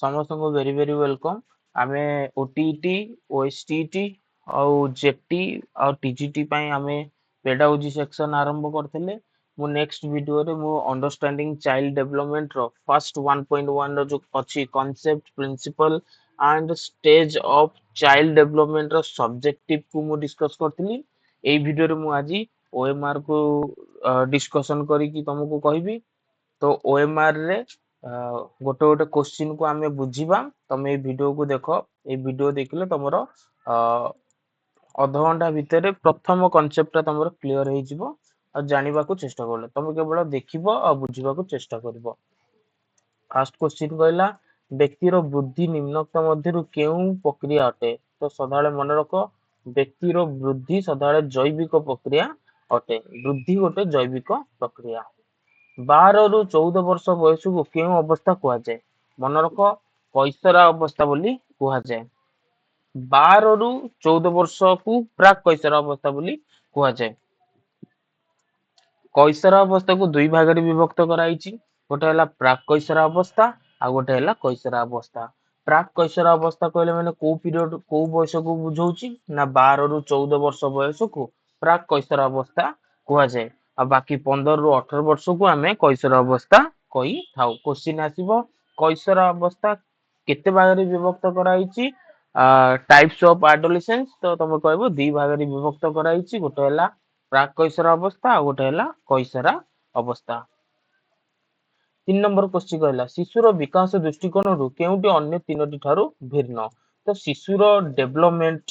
ସମସ୍ତଙ୍କୁ very very welcome. ଆମେ OTET, ଓଏସଟିଇଟି ଆଉ ଜେଟି ଆଉ ଟିଜିଟି ପାଇଁ ଆମେ ପେଡାଗୋଜି ସେକ୍ସନ ଆରମ୍ଭ କରିଥିଲେ। ମୁଁ ନେକ୍ସଟ ଭିଡିଓରେ ମୁଁ ଅଣ୍ଡରଷ୍ଟାଣ୍ଡିଂ ଚାଇଲ୍ଡ ଡେଭଲପମେଣ୍ଟ ର ଫାର୍ଷ୍ଟ 1.1 ର ଯୋଉ ଅଛି concept principal and stage of child development ର ସବଜେକ୍ଟିଭ କୁ ମୁଁ ଡିସ୍କସ କରିଥିଲି। ଏଇ ଭିଡିଓରେ ମୁଁ ଆଜି ଓଏମଆର କୁ ଡିସ୍କସନ କରିକି ତମକୁ କହିବି। तो ओएमआर रे गोटे गोटे क्वेश्चन को आमे बुझीबा। तमे ए वीडियो को देखो, ए वीडियो देखले तमरो अध घंटा भितर प्रथम कांसेप्ट तमरो क्लियर हो जिवो आ जानिबा को चेष्टा करले तमे केवल देखिबो आ बुझीबा को चेष्टा करबो। फर्स्ट क्वेश्चन कहला व्यक्तिर बुद्धि निम्नक्त मध्यरु केउ प्रक्रिया अटे। तो सदाळे मन रखो, व्यक्तिर बुद्धि सदाळे जैविक प्रक्रिया अटे। बुद्धि गोटे जैविक प्रक्रिया। 12 ରୁ 14 ବର୍ଷ ବୟସକୁ କେଉଁ ଅବସ୍ଥା କୁହାଯାଏ? ମନେ ରଖ, କୈଶୋର ଅବସ୍ଥା ବୋଲି କୁହାଯାଏ। 12 ରୁ 14 ବର୍ଷକୁ ପ୍ରାକ୍ କୈଶୋର ଅବସ୍ଥା ବୋଲି କୁହାଯାଏ। କୈଶୋର ଅବସ୍ଥାକୁ ଦୁଇ ଭାଗରେ ବିଭକ୍ତ କରାଯାଇଛି। ଗୋଟେ ହେଲା ପ୍ରାକ୍ କୈଶୋର ଅବସ୍ଥା ଆଉ ଗୋଟେ ହେଲା କୈଶୋର ଅବସ୍ଥା। ପ୍ରାକ୍ କୈଶୋର ଅବସ୍ଥା କହିଲେ ମାନେ କୋଉ ପିରିୟଡ କୋଉ ବୟସକୁ ବୁଝଉଛି ନା 12 ରୁ 14 ବର୍ଷ ବୟସକୁ ପ୍ରାକ୍ କୈଶୋର ଅବସ୍ଥା କୁହାଯାଏ। ଆଉ ବାକି 15 ରୁ 18 ବର୍ଷକୁ ଆମେ କୈଶୋର ଅବସ୍ଥା କହିଥାଉ। କ୍ୱେଶ୍ଚିନ୍ ଆସିବ କୈଶୋର ଅବସ୍ଥା କେତେ ଭାଗରେ ବିଭକ୍ତ କରାଯାଇଛି? टाइप्स ऑफ एडोलेसेंस तो तुम कहबो दी भाग रे विभक्त कराइछि। गोटे हला प्राक कैशोर अवस्था आ गोटे हला कैशोर अवस्था। 3 नंबर क्वेश्चन कहला शिशुर विकास दृष्टिकोण रु केउटी अन्य तीनोटी ठारू भिन्न। तो शिशुर डेवलपमेंट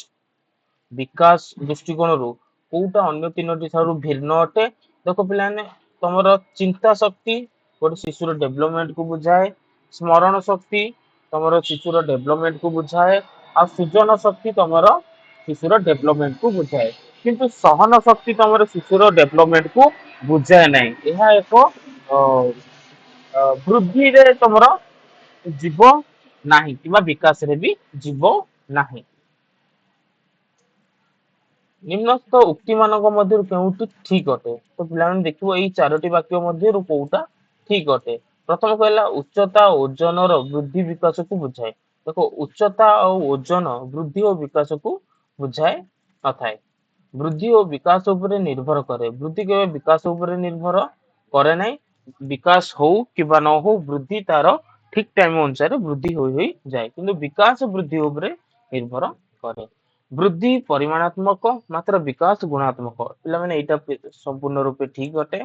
विकास दृष्टिकोण रु कोउटा अन्य तीनोटी ठारू भिन्न अटे। देखो पिलाने तमरो चिंता शक्ति गोटे शिशुर डेवलपमेंट को बुझाए, स्मरण शक्ति तमरो शिशुर डेवलपमेंट को बुझाए आ सृजन शक्ति तमरो शिशुर डेवलपमेंट को बुझाए। किंतु सहन शक्ति तमरो शिशुर डेवलपमेंट को बुझाए नहीं। यह एक वृद्धि रे तमरो जीव नाही किबा विकास रे भी जीव नाही। निम्नलिखित उक्ति मानक मध्य केउटी ठीक अटे? तो पिलाने देखिबो एई चारोटी वाक्य मध्य कोउटा ठीक अटे। प्रथम कहला उच्चता ओजन रो वृद्धि विकास को बुझाए। देखो उच्चता और ओजन वृद्धि और विकास को बुझाए न थाए। वृद्धि और विकास उपरे निर्भर करे। वृद्धि केवल विकास उपरे निर्भर करे नहीं। विकास हो किबा न हो वृद्धि तार ठीक टाइम अनुसार वृद्धि होई जाए, किंतु विकास वृद्धि उपरे निर्भर करे। वृद्धि परिमाणात्मक मात्र विकास गुणात्मक। पिला माने एटा संपूर्ण रूपे ठीक अटे।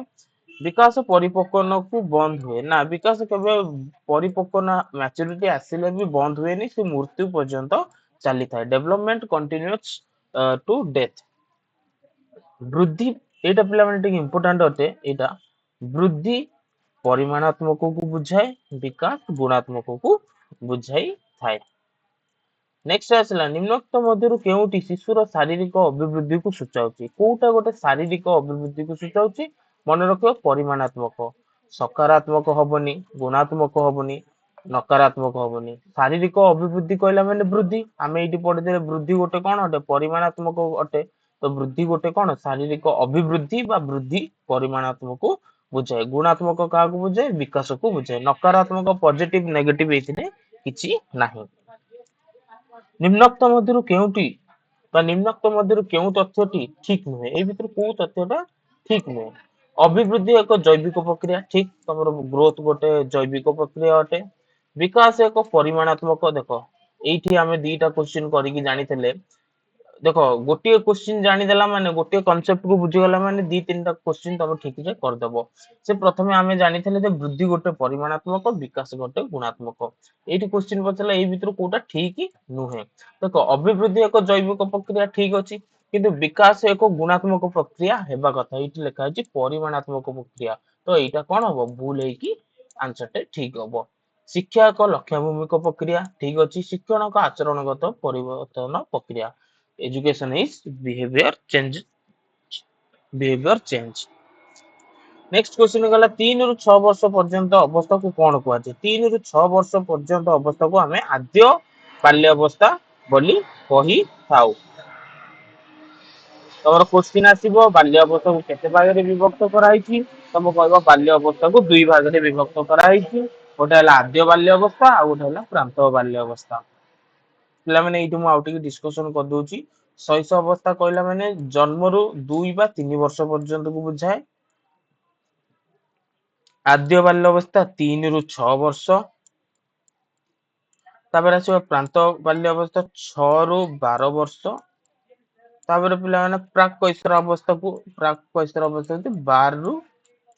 विकास परिपक्वन को बंद हुए ना, विकास केवल परिपक्वन मैच्योरिटी आसिले भी बंद हुए नहीं, से मृत्यु पर्यंत चली था। Development continues to death. वृद्धि एटा पिला माने टिक इंपोर्टेंट अटे। एटा वृद्धि परिमाणात्मक को बुझाए, विकास गुणात्मक को बुझाई थाए। नेक्स्ट आसला निम्नलिखित मध्यरु केउटी शिशुर शारीरिक अभिवृद्धि को सूचाउची? कोउटा गोटे शारीरिक अभिवृद्धि को सूचाउची? मन रखियो परिमाणात्मक। सकारात्मक हबनी, गुणात्मक हबनी, नकारात्मक हबनी। शारीरिक अभिवृद्धि कहला माने वृद्धि। आमे एठी पढिले वृद्धि गोटे कोन अटे? परिमाणात्मक अटे। तो वृद्धि गोटे कोन? शारीरिक अभिवृद्धि बा वृद्धि परिमाणात्मक को बुझाए। गुणात्मक का को बुझाए? विकास को बुझाए। नकारात्मक पॉजिटिव नेगेटिव एथिने किछि नाही। निम्नलिखित मध्यरु केउटी बा निम्नलिखित मध्यरु केउ तथ्यटी ठीक नुहे? ए भितर को तथ्यटा ठीक नुहे? अभिवृद्धि एक जैविक प्रक्रिया, ठीक। तमरो ग्रोथ गोटे जैविक प्रक्रिया अटे। विकास एक परिमाणात्मक। देखो एठी आमे दीटा क्वेश्चन करिकि जानिथिले। देखो गोटे क्वेश्चन जानिदेला माने गोटे कांसेप्ट को बुझिगला माने दी तीनटा क्वेश्चन तम ठीक से कर दबो। से प्रथमे आमे जानिथिले जे वृद्धि गोटे परिमाणात्मक, विकास गोटे गुणात्मक। एठी क्वेश्चन पचला ए भितर कोटा ठीक नुहे। देखो अभिवृद्धि एक जैविक प्रक्रिया ठीक अछि, किंतु विकास एक गुणात्मक प्रक्रिया हेबा कथा। एठी लिखा अछि परिमाणात्मक प्रक्रिया। तो एटा कोन हबो? भूल है कि आंसर टे ठीक हबो। शिक्षा एक लक्ष्यभूमिक प्रक्रिया ठीक अछि। शिक्षण एक आचरणगत परिवर्तन प्रक्रिया। Education is behaviour change. Next question गला 3 रु 6 वर्ष पर्यंत अवस्था को कोन कहजे? 3 रु 6 वर्ष पर्यंत अवस्था को हमें आद्य बाल्य अवस्था बोली कहि थाउ। तमरो क्वेश्चन आसीबो बाल्य अवस्था को केते भाग रे विभक्त कराइछि? तम कहबो बाल्य अवस्था को दुई भाग रे विभक्त कराइछि। गोटे है आद्य बाल्य अवस्था आ गोटे है प्रांत बाल्य अवस्था। पिला माने एइटु मु आउटिक डिस्कशन कर दोची। शैशव अवस्था कहला माने जन्मरू 2 बा 3 वर्ष पर्यंत को बुझाए। आद्य बाल्य अवस्था 3 ରୁ 6 ବର୍ଷ। तापर आसो प्रांत बाल्य अवस्था 6 ରୁ 12 ବର୍ଷ। तापर पिला माने प्राक कैशोर अवस्था को प्राक कैशोर अवस्था 12 ରୁ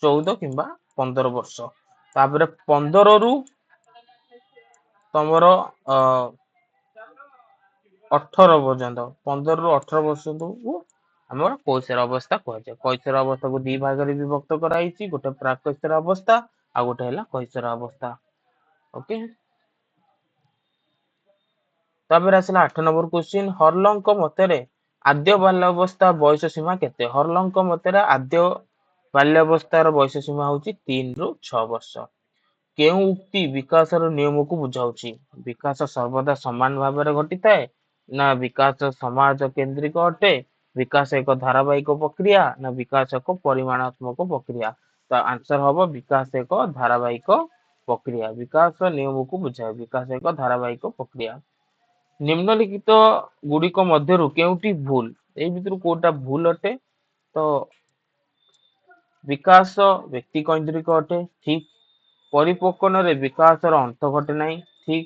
14 किंबा 15 ବର୍ଷ। तापर 15 ରୁ तमरो 18 पर्यंत 15 ରୁ 18 ବର୍ଷ को ଆମର କୈଶୋର ଅବସ୍ଥା କୁହାଯାଏ। କୈଶୋର ଅବସ୍ଥାକୁ ଦି ଭାଗରେ ବିଭକ୍ତ କରାଯାଇଛି, ଗୋଟେ ପ୍ରାକ୍ କୈଶୋର ଅବସ୍ଥା ଆଉ ଗୋଟେ ହେଲା କୈଶୋର ଅବସ୍ଥା। ଓକେ, ତାପରେ ଆସିଲା 8 ନମ୍ବର क्वेश्चन। ହର୍ଲଙ୍କ ମତରେ ଆଦ୍ୟ ବାଲ୍ୟ ଅବସ୍ଥା ବୟସ ସୀମା କେତେ? ହର୍ଲଙ୍କ ମତରେ ଆଦ୍ୟ ବାଲ୍ୟ ଅବସ୍ଥାର ବୟସ ସୀମା ହେଉଛି 3 ରୁ 6 ବର୍ଷ। କେଉଁ ଉକ୍ତି ବିକାଶର ନିୟମକୁ ବୁଝାଉଛି? ବିକାଶ ସର୍ବଦା ସମାନ ଭାବରେ ଘଟିଥାଏ ନା ବିକାଶ ସମାଜ କେନ୍ଦ୍ରିକ ଅଟେ? ବିକାଶ ଏକ ଧାରାବାହିକ ପ୍ରକ୍ରିୟା ନା ବିକାଶ ଏକ ପରିମାଣାତ୍ମକ ପ୍ରକ୍ରିୟା? ତ ଆନ୍ସର ହବ ବିକାଶ ଏକ ଧାରାବାହିକ ପ୍ରକ୍ରିୟା। ବିକାଶ ନିୟମକୁ ବୁଝାଏ, ବିକାଶ ଏକ ଧାରାବାହିକ ପ୍ରକ୍ରିୟା। ନିମ୍ନଲିଖିତ ଗୁଡିକ ମଧ୍ୟରୁ କେଉଁଟି ଭୁଲ? ଏଇ ଭିତରୁ କୋଉଟା ଭୁଲ ଅଟେ? ତ ବିକାଶ ବ୍ୟକ୍ତି କୈନ୍ଦ୍ରିକ ଅଟେ, ଠିକ। ପରିପକ୍ୱନରେ ବିକାଶର ଅନ୍ତ ଘଟେ ନାହିଁ, ଠିକ।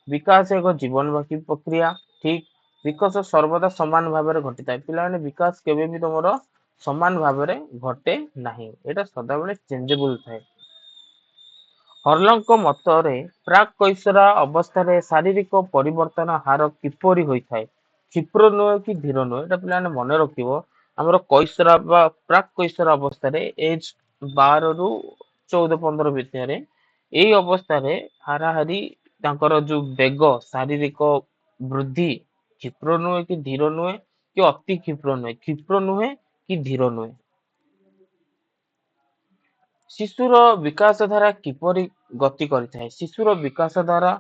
ବିକାଶ ଏକ ଜୀବନବ୍ୟାପୀ ପ୍ରକ୍ରିୟା, ଠିକ। ବିକାଶ ସର୍ବଦା ସମାନ ଭାବରେ ଘଟିଥାଏ। ପିଲାମାନେ ବିକାଶ କେବେ ବି ତମର ସମାନ ଭାବରେ ଘଟେ ନାହିଁ, ଏଇଟା ସଦାବେଳେ ଚେଞ୍ଜେବଲ ଥାଏ। ହର୍ଲଙ୍କ ମତରେ ପ୍ରାକ୍ କୈଶୋର ଅବସ୍ଥାରେ ଶାରୀରିକ ପରିବର୍ତ୍ତନ ହାର କିପରି ହୋଇଥାଏ? କ୍ଷିପ୍ର ନୁହେଁ କି ଧୀର ନୁହେଁ, ଏଟା ପିଲାମାନେ ମନେ ରଖିବ। ଆମର କୈଶୋର ବା ପ୍ରାକ୍ କୈଶୋର ଅବସ୍ଥାରେ ଏଜ 12 ରୁ 14-15 ଭିତରେ ଏଇ ଅବସ୍ଥାରେ ହାରାହାରି ତାଙ୍କର ଯୋଉ ବେଗ ଶାରୀରିକ ବୃଦ୍ଧି କ୍ଷିପ୍ର ନୁହେଁ କି ଧୀର ନୁହେଁ କି ଅତି କ୍ଷିପ୍ର ନୁହେଁ, କ୍ଷିପ୍ର ନୁହେଁ କି ଧୀର ନୁହେଁ। ଶିଶୁର ବିକାଶ ଧାରା କିପରି ଗତି କରିଥାଏ? ଶିଶୁର ବିକାଶ ଧାରା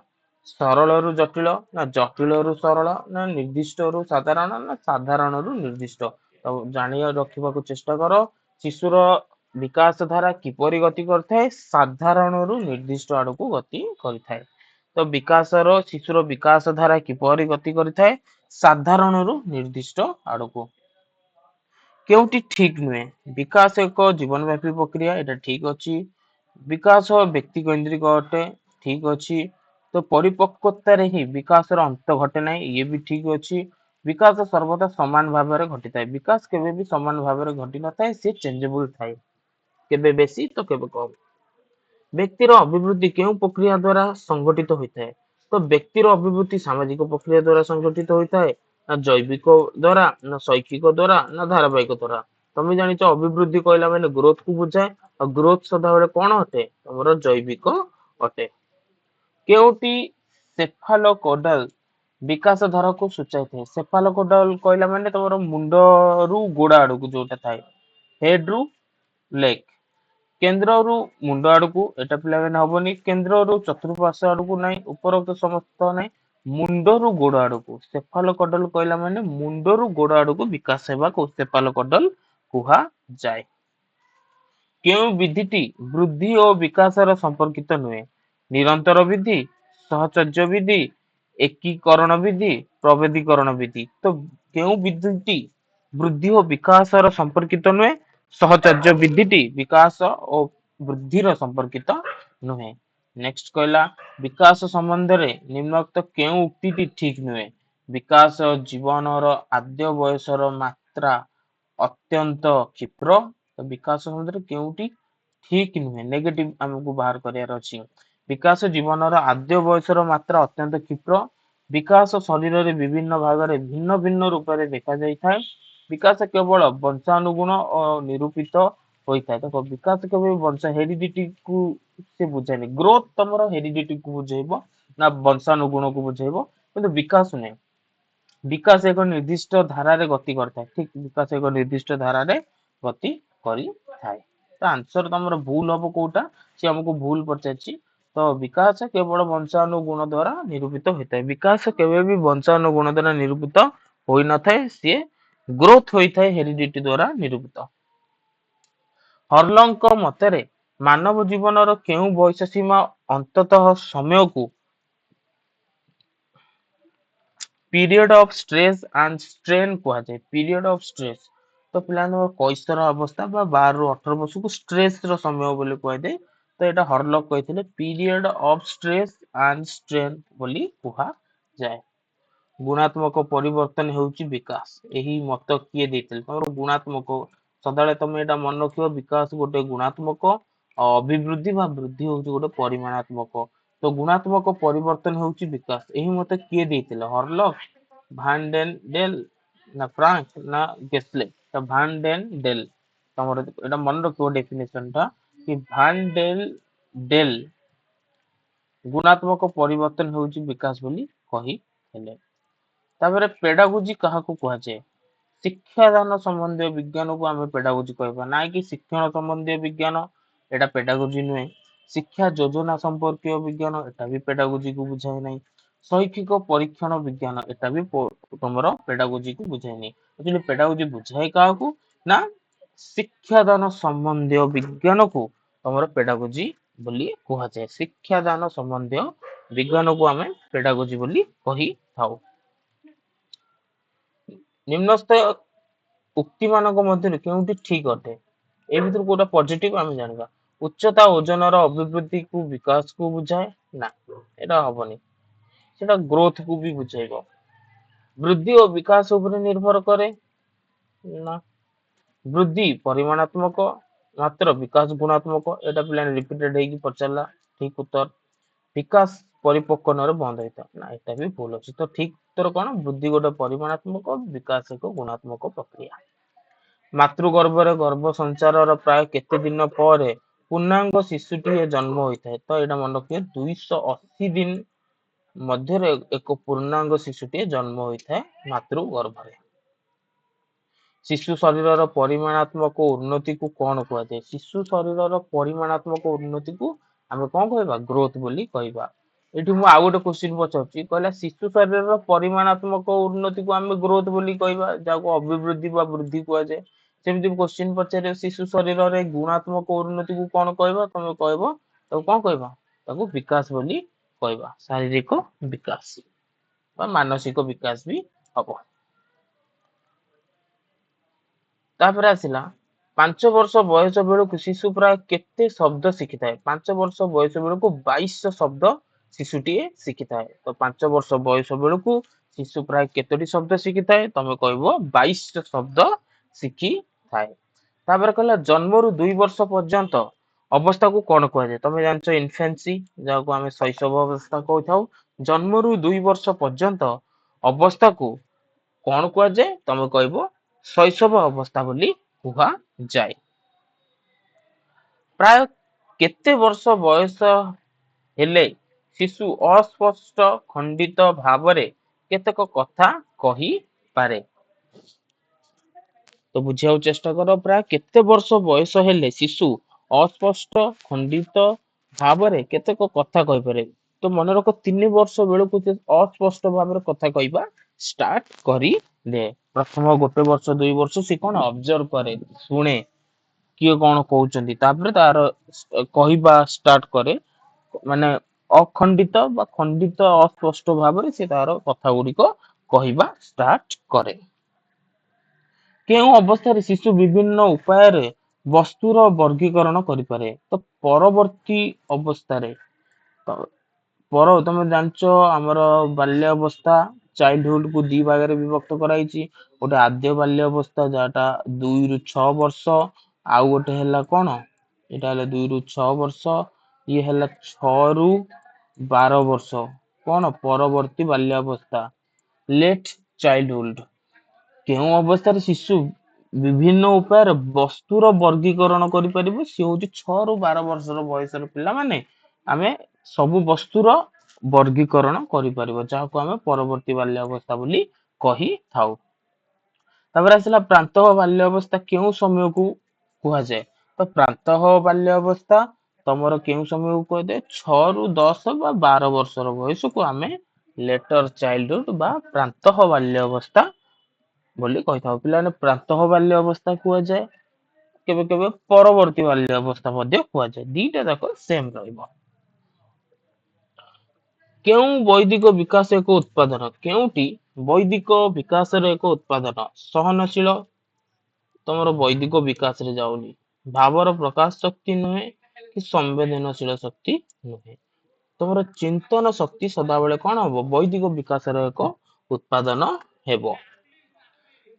ସରଳରୁ ଜଟିଳ ନା ଜଟିଳରୁ ସରଳ ନା ନିର୍ଦ୍ଦିଷ୍ଟରୁ ସାଧାରଣ ନା ସାଧାରଣରୁ ନିର୍ଦ୍ଦିଷ୍ଟ? ତ ଜାଣିବା ରଖିବାକୁ ଚେଷ୍ଟା କର। ଶିଶୁର ବିକାଶ ଧାରା କିପରି ଗତି କରିଥାଏ? ସାଧାରଣରୁ ନିର୍ଦ୍ଦିଷ୍ଟ ଆଡକୁ ଗତି କରିଥାଏ। ତ ଶିଶୁର ବିକାଶ ଧାରା କିପରି ଗତି କରିଥାଏ? ସାଧାରଣରୁ ନିର୍ଦ୍ଦିଷ୍ଟ ଆଡକୁ। କେଉଁଟି ଠିକ ନୁହେଁ? ବିକାଶ ଏକ ଜୀବନବ୍ୟାପୀ ପ୍ରକ୍ରିୟା, ଏଟା ଠିକ ଅଛି। ବିକାଶ ବ୍ୟକ୍ତି କୈନ୍ଦ୍ରିକ ଅଟେ, ଠିକ ଅଛି। ତ ପରିପକ୍ୱତାରେ ହିଁ ବିକାଶର ଅନ୍ତ ଘଟେ ନାହିଁ, ଇଏ ବି ଠିକ ଅଛି। ବିକାଶ ସର୍ବଦା ସମାନ ଭାବରେ ଘଟିଥାଏ। ବିକାଶ କେବେ ବି ସମାନ ଭାବରେ ଘଟି ନଥାଏ, ସେ ଚେଞ୍ଜେବଲ ଥାଏ, କେବେ ବେଶୀ ତ କେବେ କମ। ବ୍ୟକ୍ତିର ଅଭିବୃଦ୍ଧି କେଉଁ ପ୍ରକ୍ରିୟା ଦ୍ୱାରା ସଂଗଠିତ ହୋଇଥାଏ? ତ ବ୍ୟକ୍ତିର ଅଭିବୃଦ୍ଧି ସାମାଜିକ ପ୍ରକ୍ରିୟା ଦ୍ୱାରା ସଂଗଠିତ ହୋଇଥାଏ ନା ଜୈବିକ ଦ୍ୱାରା ନା ଶୈକ୍ଷିକ ଦ୍ୱାରା ନା ଧାରାବାହିକ ଦ୍ୱାରା? ତମେ ଜାଣିଛ ଅଭିବୃଦ୍ଧି କହିଲା ମାନେ ଗ୍ରୋଥ କୁ ବୁଝାଏ, ଆଉ ଗ୍ରୋଥ ସଦାବେଳେ କଣ ଅଟେ? ତମର ଜୈବିକ ଅଟେ। କେଉଁଟି ସେଫାଲୋକୋଡାଲ ବିକାଶ ଧାରାକୁ ସୂଚାଇଥାଏ? ସେଫାଲୋକୋଡାଲ କହିଲା ମାନେ ତମର ମୁଣ୍ଡରୁ ଗୋଡ ଆଡକୁ ଯୋଉଟା ଥାଏ, ହେଡ ରୁ ଲେଗ। କେନ୍ଦ୍ରରୁ ମୁଣ୍ଡ ଆଡକୁ ଏଟା ପିଲାମାନେ ହବନି, କେନ୍ଦ୍ରରୁ ଚତୁଃପାର୍ଶ୍ୱ ଆଡକୁ ନାହିଁ, ଉପରୋକ୍ତ ସମସ୍ତ ନାହିଁ, ମୁଣ୍ଡରୁ ଗୋଡ ଆଡକୁ। ସେଫାଲୋକୋଡାଲ କହିଲା ମାନେ ମୁଣ୍ଡରୁ ଗୋଡ ଆଡକୁ ବିକାଶ ହେବାକୁ ସେଫାଲୋକୋଡାଲ କୁହାଯାଏ। କେଉଁ ବିଧିଟି ବୃଦ୍ଧି ଓ ବିକାଶର ସମ୍ପର୍କିତ ନୁହେଁ? ନିରନ୍ତର ବିଧି, ସହଚର୍ଯ୍ୟ ବିଧି, ଏକୀକରଣ ବିଧି, ପ୍ରଭେଦୀକରଣ ବିଧି। ତ କେଉଁ ବିଧିଟି ବୃଦ୍ଧି ଓ ବିକାଶର ସମ୍ପର୍କିତ ନୁହେଁ? ସହଚର୍ଯ୍ୟ ବିଧିଟି ବିକାଶ ଓ ବୃଦ୍ଧିର ସମ୍ପର୍କିତ ନୁହେଁ। ନେକ୍ସଟ କହିଲା ବିକାଶ ସମ୍ବନ୍ଧରେ ନିମ୍ନୋକ୍ତ କେଉଁ ଉକ୍ତିଟି ଠିକ ନୁହେଁ? ବିକାଶ ଜୀବନର ଆଦ୍ୟ ବୟସର ମାତ୍ରା ଅତ୍ୟନ୍ତ କ୍ଷିପ୍ର। ତ ବିକାଶ ସମ୍ବନ୍ଧରେ କେଉଁଟି ଠିକ ନୁହେଁ? ନେଗେଟିଭ ଆମକୁ ବାହାର କରିବାର ଅଛି। ବିକାଶ ଜୀବନର ଆଦ୍ୟ ବୟସର ମାତ୍ରା ଅତ୍ୟନ୍ତ କ୍ଷିପ୍ର। ବିକାଶ ଶରୀରରେ ବିଭିନ୍ନ ଭାଗରେ ଭିନ୍ନ ଭିନ୍ନ ରୂପରେ ଦେଖାଯାଇଥାଏ। ବିକାଶ କେବଳ ବଂଶାନୁଗୁଣ ଓ ନିରୂପିତ ହୋଇଥାଏ। ଦେଖ ବିକାଶ କେବେ ହେରିଡିଟି କୁ ସେ ବୁଝାଏନି। ଗ୍ରୋଥ ତମର ହେରିଡିଟି କୁ ବୁଝେଇବ ନା ବଂଶାନୁଗୁଣକୁ ବୁଝେଇବ, କିନ୍ତୁ ବିକାଶ ନାହିଁ। ବିକାଶ ଏକ ନିର୍ଦ୍ଦିଷ୍ଟ ଧାରାରେ ଗତି କରିଥାଏ, ଠିକ ବିକାଶ ଏକ ନିର୍ଦ୍ଦିଷ୍ଟ ଧାରାରେ ଗତି କରିଥାଏ। ତ ଆନ୍ସର ତମର ଭୁଲ ହବ କୋଉଟା? ସେ ଆମକୁ ଭୁଲ ପଚାରିଛି। ତ ବିକାଶ କେବଳ ବଂଶାନୁଗୁଣ ଦ୍ଵାରା ନିରୂପିତ ହୋଇଥାଏ। ବିକାଶ କେବେ ବି ବଂଶାନୁଗୁଣ ଦ୍ଵାରା ନିରୂପିତ ହୋଇନଥାଏ, ସିଏ ଗ୍ରୋଥ ହୋଇଥାଏ, ହେରିଡିଟି ଦ୍ଵାରା ନିରୂପିତ। ହର୍ଲଙ୍କ ମତରେ ମାନବ ଜୀବନର କେଉଁ ବୟସ ସୀମା ଅନ୍ତତଃ ସମୟକୁ period of stress and strain କୁହାଯାଏ। ପିରିୟଡ ଅଫ ଷ୍ଟ୍ରେସ୍ ତ ପିଲାମାନଙ୍କ କୈଶୋର ଅବସ୍ଥା ବା 12 ରୁ 18 ବର୍ଷକୁ ଷ୍ଟ୍ରେସ୍ ର ସମୟ ବୋଲି କୁହାଯାଏ। ତ ଏଇଟା ହରଲକ୍ କହିଥିଲେ period of stress and strain ବୋଲି କୁହାଯାଏ। ଗୁଣାତ୍ମକ ପରିବର୍ତ୍ତନ ହେଉଛି ବିକାଶ। ଏହି ମତ କିଏ ଦେଇଥିଲେ? ତମର ଗୁଣାତ୍ମକ ସଦାବେଳେ ତମେ ଏଇଟା ମନେ ରଖିବ ବିକାଶ ଗୋଟେ ଗୁଣାତ୍ମକ ଅଭିବୃଦ୍ଧି ବା ବୃଦ୍ଧି ହଉଛି ଗୋଟେ ପରିମାଣାତ୍ମକ। ତ ଗୁଣାତ୍ମକ ପରିବର୍ତ୍ତନ ହେଉଛି ବିକାଶ। ଏହି ମତ କିଏ ଦେଇଥିଲେ? ହରଲକ୍, ଭାନ୍ ଡେନ୍ ଡେଲ୍ ନା ଫ୍ରାଙ୍କ ନା ଗେସଲେ? ତ ଭାନ୍ ଡେନ୍ ଡେଲ୍। ତମର ଏଇଟା ମନେ ରଖିବ ଡେଫିନେସନ ଟା କି ଭାନ୍ ଡେଲ୍ ଡେଲ୍ ଗୁଣାତ୍ମକ ପରିବର୍ତ୍ତନ ହେଉଛି ବିକାଶ ବୋଲି କହିଥିଲେ। ତାପରେ ପେଡାଗୋଜି କାହାକୁ କୁହାଯାଏ? ଶିକ୍ଷାଦାନ ସମ୍ବନ୍ଧୀୟ ବିଜ୍ଞାନକୁ ଆମେ ପେଡାଗୋଜି କହିବା, ନାଇଁ କି ଶିକ୍ଷଣ ସମ୍ବନ୍ଧୀୟ ବିଜ୍ଞାନ, ଏଟା ପେଡାଗୋଜି ନୁହେଁ। ଶିକ୍ଷା ଯୋଜନା ସମ୍ପର୍କୀୟ ବିଜ୍ଞାନ, ଏଟା ବି ପେଡାଗୋଜିକୁ ବୁଝାଏ ନାହିଁ। ଶୈକ୍ଷିକ ପରୀକ୍ଷଣ ବିଜ୍ଞାନ, ଏଟା ବି ତମର ପେଡାଗୋଜିକୁ ବୁଝାଏନି। ଆକ୍ଚୁଆଲି ପେଡାଗୋଜି ବୁଝାଏ କାହାକୁ? ନା ଶିକ୍ଷାଦାନ ସମ୍ବନ୍ଧୀୟ ବିଜ୍ଞାନକୁ ତମର ପେଡାଗୋଜି ବୋଲି କୁହାଯାଏ। ଶିକ୍ଷାଦାନ ସମ୍ବନ୍ଧୀୟ ବିଜ୍ଞାନକୁ ଆମେ ପେଡାଗୋଜି ବୋଲି କହିଥାଉ। ନିମ୍ନସ୍ଥ ଉକ୍ତିମାନଙ୍କ ମଧ୍ୟରୁ କେଉଁଟି ଠିକ୍ ଅଟେ? ଏ ଭିତରୁ କୋଉଟା ପଜିଟିଭ ଆମେ ଜାଣିବା। ଉଚ୍ଚତା ଓଜନର ଅଭିବୃଦ୍ଧିକୁ ବିକାଶକୁ ବୁଝାଏ? ନା, ଏଟା ହବନି। ସେଟା ଗ୍ରୋଥ କୁ ବି ବୁଝାଇବ। ବୃଦ୍ଧି ଓ ବିକାଶ ଉପରେ ନିର୍ଭର କରେ? ନା। ବୃଦ୍ଧି ପରିମାଣାତ୍ମକ ମାତ୍ର ବିକାଶ ଗୁଣାତ୍ମକ। ଏଟା ପିଲାମାନେ ରିପିଟେଡ ହେଇକି ପଚାରିଲା, ଠିକ ଉତ୍ତର। ବିକାଶ ପରିପକ୍ୱନରେ ବନ୍ଦ ହେଇଥାଏ, ନା ଏଟା ବି ଭୁଲ ଅଛି। ତ ଠିକ ଉତ୍ତର କଣ? ବୃଦ୍ଧି ଗୋଟେ ପରିମାଣାତ୍ମକ, ବିକାଶ ଏକ ଗୁଣାତ୍ମକ ପ୍ରକ୍ରିୟା। ମାତୃଗର୍ଭରେ ଗର୍ଭ ସଞ୍ଚାରର ପ୍ରାୟ କେତେ ଦିନ ପରେ ପୂର୍ଣ୍ଣାଙ୍ଗ ଶିଶୁଟିଏ ଜନ୍ମ ହୋଇଥାଏ? ତ ଏଇଟା ମନେ ରଖିବେ 280 ଦିନ ମଧ୍ୟରେ ଏକ ପୂର୍ଣ୍ଣାଙ୍ଗ ଶିଶୁଟିଏ ଜନ୍ମ ହୋଇଥାଏ ମାତୃଗର୍ଭରେ। ଶିଶୁ ଶରୀରର ପରିମାଣାତ୍ମକ ଉନ୍ନତିକୁ କଣ କୁହାଯାଏ? ଶିଶୁ ଶରୀରର ପରିମାଣାତ୍ମକ ଉନ୍ନତିକୁ ଆମେ କଣ କହିବା? ଗ୍ରୋଥ ବୋଲି କହିବା। ଏଠି ମୁଁ ଆଉ ଗୋଟେ କ୍ୱେଶ୍ଚିନ୍ ପଚାରୁଛି, କହିଲା ଶିଶୁ ଶରୀରର ପରିମାଣାତ୍ମକ ଉନ୍ନତିକୁ ଆମେ ଗ୍ରୋଥ ବୋଲି କହିବା, ଯାହାକୁ ଅଭିବୃଦ୍ଧି ବା ବୃଦ୍ଧି କୁହାଯାଏ। ସେମିତି କ୍ୱେଶ୍ଚିନ୍ ପଚାରିବ ଶିଶୁ ଶରୀରରେ ଗୁଣାତ୍ମକ ଉନ୍ନତିକୁ କଣ କହିବା? ତମେ କହିବ ତାକୁ କଣ କହିବା? ତାକୁ ବିକାଶ ବୋଲି କହିବା। ଶାରୀରିକ ବିକାଶ ବା ମାନସିକ ବିକାଶ ବି ହବ। ତାପରେ ଆସିଲା 5 ବର୍ଷ ବୟସ ବେଳକୁ ଶିଶୁ ପ୍ରାୟ କେତେ ଶବ୍ଦ ଶିଖିଥାଏ? 5 ବର୍ଷ ବୟସ ବେଳକୁ 22 ଶବ୍ଦ ଶିଶୁଟିଏ ଶିଖିଥାଏ। ତ 5 ବର୍ଷ ବୟସ ବେଳକୁ ଶିଶୁ ପ୍ରାୟ କେତୋଟି ଶବ୍ଦ ଶିଖିଥାଏ? ତମେ କହିବ 22 ଶବ୍ଦ ଶିଖିଥାଏ। ତାପରେ କହିଲା ଜନ୍ମରୁ 2 ବର୍ଷ ପର୍ଯ୍ୟନ୍ତ ଅବସ୍ଥାକୁ କଣ କୁହାଯାଏ? ତମେ ଜାଣିଛ ଇନଫେନ୍ସି, ଯାହାକୁ ଆମେ ଶୈଶବ ଅବସ୍ଥା କହିଥାଉ। ଜନ୍ମରୁ 2 ବର୍ଷ ପର୍ଯ୍ୟନ୍ତ ଅବସ୍ଥାକୁ କଣ କୁହାଯାଏ? ତମେ କହିବ ଶୈଶବ ଅବସ୍ଥା ବୋଲି କୁହାଯାଏ। ପ୍ରାୟ କେତେ ବର୍ଷ ବୟସ ହେଲେ ଶିଶୁ ଅସ୍ପଷ୍ଟ ଖଣ୍ଡିତ ଭାବରେ କେତେକ କଥା କହିପାରେ? ତ ବୁଝିବାକୁ ଚେଷ୍ଟା କର, ପ୍ରାୟ କେତେ ବର୍ଷ ବୟସ ହେଲେ ଶିଶୁ ଅସ୍ପଷ୍ଟ ଖଣ୍ଡିତ ଭାବରେ କେତେକ କଥା କହିପାରେ? ତ ମନେ ରଖ 3 ବର୍ଷ ବେଳକୁ ସେ ଅସ୍ପଷ୍ଟ ଭାବରେ କଥା କହିବା ଷ୍ଟାର୍ଟ କରିଦିଏ। ପ୍ରଥମ 1 ବର୍ଷ 2 ବର୍ଷ ସେ କଣ ଅବଜର୍ଭ କରେ, ଶୁଣେ କିଏ କଣ କହୁଛନ୍ତି, ତାପରେ ତାର କହିବା ଷ୍ଟାର୍ଟ କରେ। ମାନେ ଅଖଣ୍ଡିତ ବା ଖଣ୍ଡିତ ଅସ୍ପଷ୍ଟ ଭାବରେ ସେ ତାର କଥା ଗୁଡିକ କହିବା ଷ୍ଟାର୍ଟ କରେ। କେଉଁ ଅବସ୍ଥାରେ ଶିଶୁ ବିଭିନ୍ନ ଉପାୟରେ ବସ୍ତୁର ବର୍ଗୀକରଣ କରିପାରେ? ତ ପରବର୍ତ୍ତୀ ଅବସ୍ଥାରେ। ତମେ ଜାଣିଛ ଆମର ବାଲ୍ୟ ଅବସ୍ଥା ଚାଇଲ୍ଡହୁଡ କୁ 2 ଭାଗରେ ବିଭକ୍ତ କରାଯାଇଛି। ଗୋଟେ ଆଦ୍ୟ ବାଲ୍ୟ ଅବସ୍ଥା ଯାହାଟା 2 ରୁ 6 ବର୍ଷ, ଆଉ ଗୋଟେ ହେଲା କଣ, ଏଇଟା ହେଲା 2 ରୁ 6 ବର୍ଷ, ଇଏ ହେଲା 6 ରୁ 12 ବର୍ଷ। କଣ ପରବର୍ତ୍ତୀ ବାଲ୍ୟାବସ୍ଥା, ଲେଟ୍ ଚାଇଲ୍ଡହୁଡ। କେଉଁ ଅବସ୍ଥାରେ ଶିଶୁ ବିଭିନ୍ନ ଉପାୟରେ ବସ୍ତୁର ବର୍ଗୀକରଣ କରିପାରିବ? ସିଏ ହଉଛି 6 ରୁ 12 ବର୍ଷର ବୟସର ପିଲାମାନେ ଆମେ ସବୁ ବସ୍ତୁର ବର୍ଗୀକରଣ କରିପାରିବ, ଯାହାକୁ ଆମେ ପରବର୍ତ୍ତୀ ବାଲ୍ୟ ଅବସ୍ଥା ବୋଲି କହିଥାଉ। ତାପରେ ଆସିଲା ପ୍ରାନ୍ତଃ ବାଲ୍ୟ ଅବସ୍ଥା କେଉଁ ସମୟକୁ କୁହାଯାଏ? ତ ପ୍ରାନ୍ତଃ ବାଲ୍ୟ ଅବସ୍ଥା ତମର କେଉଁ ସମୟକୁ କୁହାଯାଏ? 6 ରୁ 10 ବା 12 ବର୍ଷର ବୟସକୁ ଆମେ ଲେଟର ଚାଇଲ୍ଡହୁଡ ବା ପ୍ରାନ୍ତଃ ବାଲ୍ୟ ଅବସ୍ଥା ବୋଲି କହିଥାଉ। ପିଲାମାନେ ପ୍ରାନ୍ତଃ ବାଲ୍ୟ ଅବସ୍ଥା କୁହାଯାଏ କେବେ କେବେ ପରବର୍ତ୍ତୀ ବାଲ୍ୟ ଅବସ୍ଥା ମଧ୍ୟ କୁହାଯାଏ। ଦିଟା ଯାକ ସେମ ରହିବ। କେଉଁ ବୈଦିକ ବିକାଶ ଏକ ଉତ୍ପାଦନ? କେଉଁଟି ବୈଦିକ ବିକାଶର ଏକ ଉତ୍ପାଦନ? ସହନଶୀଳ ତମର ବୈଦିକ ବିକାଶରେ ଯାଉନି। ଭାବର ପ୍ରକାଶ ଶକ୍ତି ନୁହେଁ କି ସମ୍ବେଦନଶୀଳ ଶକ୍ତି ନୁହେଁ। ତମର ଚିନ୍ତନ ଶକ୍ତି ସଦାବେଳେ କଣ ହବ? ବୈଦିକ ବିକାଶର ଏକ ଉତ୍ପାଦନ ହେବ।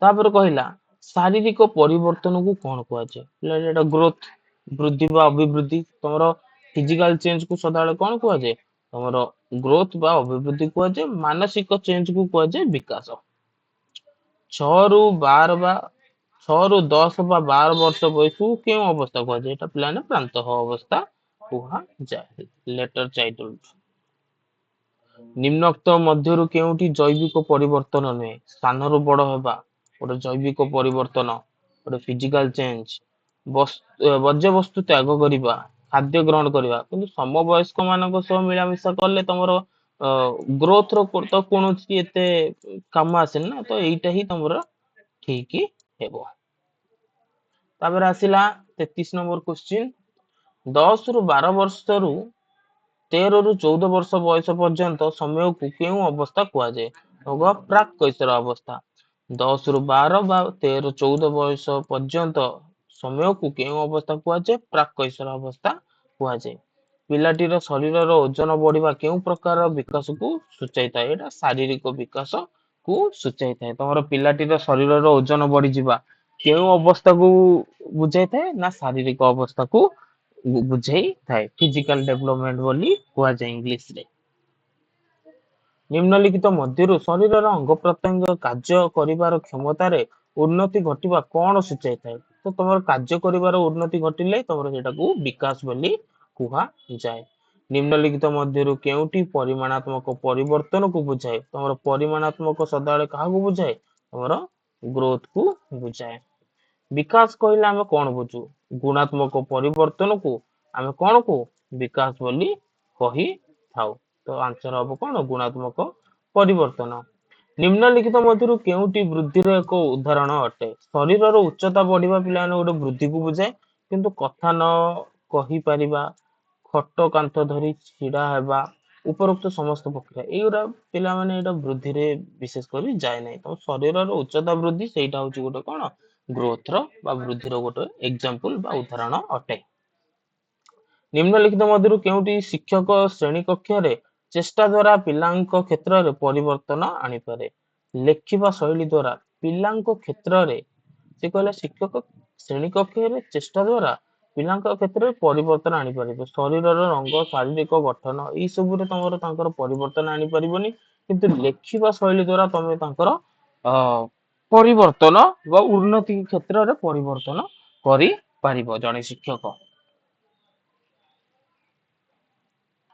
ତାପରେ କହିଲା ଶାରୀରିକ ପରିବର୍ତ୍ତନକୁ କଣ କୁହାଯାଏ? ଏଟା ଗ୍ରୋଥ, ବୃଦ୍ଧି ବା ଅଭିବୃଦ୍ଧି। ତମର ଫିଜିକାଲ ଚେଞ୍ଜ କୁ ସଦାବେଳେ କଣ କୁହାଯାଏ? ତମର ଗ୍ରୋଥ ବା ଅଭିବୃଦ୍ଧି କୁହାଯାଏ। ମାନସିକ ଚେଞ୍ଜ କୁ କୁହାଯାଏ ବିକାଶ। 6 ରୁ 12 ବା 6 ରୁ 10 ବା 12 ବର୍ଷ ବୟସକୁ କେଉଁ ଅବସ୍ଥା କୁହାଯାଏ? ଏଟା ପିଲାମାନେ ପ୍ରାନ୍ତଃ ଅବସ୍ଥା କୁହାଯାଏ। Letter childhood. ନିମ୍ନୋକ୍ତ ମଧ୍ୟରୁ କେଉଁଟି ଜୈବିକ ପରିବର୍ତ୍ତନ ନୁହେଁ? ସାନରୁ ବଡ ହେବା ଗୋଟେ ଜୈବିକ ପରିବର୍ତ୍ତନ, ଗୋଟେ ଫିଜିକାଲ ଚେଞ୍ଜ। ବର୍ଜ୍ୟବସ୍ତୁ ତ୍ୟାଗ କରିବା, ଖାଦ୍ୟ ଗ୍ରହଣ କରିବା। କିନ୍ତୁ ସମବୟସ୍କ ମାନଙ୍କ ସହ ମିଳାମିଶା କଲେ ତମର ଗ୍ରୋଥ ର ତ କୌଣସି ଏତେ କାମ ଆସେନି ନା, ତ ଏଇଟା ହିଁ ତମର ଠିକ ହେବ। ତାପରେ ଆସିଲା 33 ନମ୍ବର କ୍ୱେଶ୍ଚିନ୍। 10 ରୁ 12 ବର୍ଷରୁ 13 ରୁ 14 ବର୍ଷ ବୟସ ପର୍ଯ୍ୟନ୍ତ ସମୟକୁ କେଉଁ ଅବସ୍ଥା କୁହାଯାଏ? ପ୍ରାକ୍ କୈଶୋର ଅବସ୍ଥା। 10 ରୁ 12 ବା 13 14 ବୟସ ପର୍ଯ୍ୟନ୍ତ ସମୟକୁ କେଉଁ ଅବସ୍ଥା କୁହାଯାଏ? ପ୍ରାକ୍ କୈଶୋର ଅବସ୍ଥା କୁହାଯାଏ। ପିଲାଟିର ଶରୀରର ଓଜନ ବଢିବା କେଉଁ ପ୍ରକାର ବିକାଶକୁ ସୂଚାଇଥାଏ? ଏଇଟା ଶାରୀରିକ ବିକାଶ କୁ ସୂଚାଇଥାଏ। ତମର ପିଲାଟିର ଶରୀରର ଓଜନ ବଢିଯିବା କେଉଁ ଅବସ୍ଥାକୁ ବୁଝାଇଥାଏ? ନା ଶାରୀରିକ ଅବସ୍ଥାକୁ ବୁଝେଇଥାଏ। ଫିଜିକାଲ ଡେଭଲପମେଣ୍ଟ ବୋଲି କୁହାଯାଏ ଇଂଲିଶ ରେ। ନିମ୍ନଲିଖିତ ମଧ୍ୟରୁ ଶରୀରର ଅଙ୍ଗ ପ୍ରତ୍ୟଙ୍ଗ କାର୍ଯ୍ୟ କରିବାର କ୍ଷମତାରେ ଉନ୍ନତି ଘଟିବା କଣ ସୂଚାଇଥାଏ? ତ ତମର କାର୍ଯ୍ୟ କରିବାର ଉନ୍ନତି ଘଟିଲେ ତମର ସେଟାକୁ ବିକାଶ ବୋଲି କୁହାଯାଏ। ନିମ୍ନଲିଖିତ ମଧ୍ୟରୁ କେଉଁଟି ପରିମାଣାତ୍ମକ ପରିବର୍ତ୍ତନକୁ ବୁଝାଏ? ତମର ପରିମାଣାତ୍ମକ ସଦାବେଳେ କାହାକୁ ବୁଝାଏ? ତମର ଗ୍ରୋଥ କୁ ବୁଝାଏ। ବିକାଶ କହିଲେ ଆମେ କଣ ବୁଝୁ? ଗୁଣାତ୍ମକ ପରିବର୍ତ୍ତନକୁ ଆମେ କଣ କହୁ? ବିକାଶ ବୋଲି କହିଥାଉ। ତ ଆନ୍ସର ହବ କଣ? ଗୁଣାତ୍ମକ ପରିବର୍ତ୍ତନ। ନିମ୍ନଲିଖିତ ମଧ୍ୟରୁ କେଉଁଟି ବୃଦ୍ଧିର ଏକ ଉଦାହରଣ ଅଟେ? ଶରୀରର ଉଚ୍ଚତା ବଢିବା ପିଲାମାନେ ଗୋଟେ ବୃଦ୍ଧିକୁ ବୁଝାଏ। କିନ୍ତୁ କଥା ନ କହିପାରିବା, ଖଟ କାନ୍ଥ ଧରି ଛିଡା ହେବା, ଉପରୋକ୍ତ ସମସ୍ତ ପ୍ରକ୍ରିୟା ଏଇଗୁରା ପିଲାମାନେ ଏଇଟା ବୃଦ୍ଧିରେ ବିଶେଷ କରି ଯାଏ ନାହିଁ। ତ ଶରୀରର ଉଚ୍ଚତା ବୃଦ୍ଧି ସେଇଟା ହଉଛି ଗୋଟେ କଣ? ଗ୍ରୋଥ ର ବା ବୃଦ୍ଧିର ଗୋଟେ ଏକ୍ସାମ୍ପଲ ବା ଉଦାହରଣ ଅଟେ। ନିମ୍ନଲିଖିତ ମଧ୍ୟରୁ କେଉଁଟି ଶିକ୍ଷକ ଶ୍ରେଣୀ କକ୍ଷରେ ଚେଷ୍ଟା ଦ୍ୱାରା ପିଲାଙ୍କ କ୍ଷେତ୍ରରେ ପରିବର୍ତ୍ତନ ଆଣିପାରେ? ଲେଖିବା ଶୈଳୀ ଦ୍ୱାରା ପିଲାଙ୍କ କ୍ଷେତ୍ରରେ, ସେ କହିଲା ଶିକ୍ଷକ ଶ୍ରେଣୀ କକ୍ଷରେ ଚେଷ୍ଟା ଦ୍ୱାରା ପିଲାଙ୍କ କ୍ଷେତ୍ରରେ ପରିବର୍ତ୍ତନ ଆଣିପାରିବ। ଶରୀରର ରଙ୍ଗ, ଶାରୀରିକ ଗଠନ ଏଇ ସବୁରେ ତମର ତାଙ୍କର ପରିବର୍ତ୍ତନ ଆଣିପାରିବନି, କିନ୍ତୁ ଲେଖିବା ଶୈଳୀ ଦ୍ୱାରା ତମେ ତାଙ୍କର ପରିବର୍ତ୍ତନ ବା ଉନ୍ନତି କ୍ଷେତ୍ରରେ ପରିବର୍ତ୍ତନ କରିପାରିବ ଜଣେ ଶିକ୍ଷକ।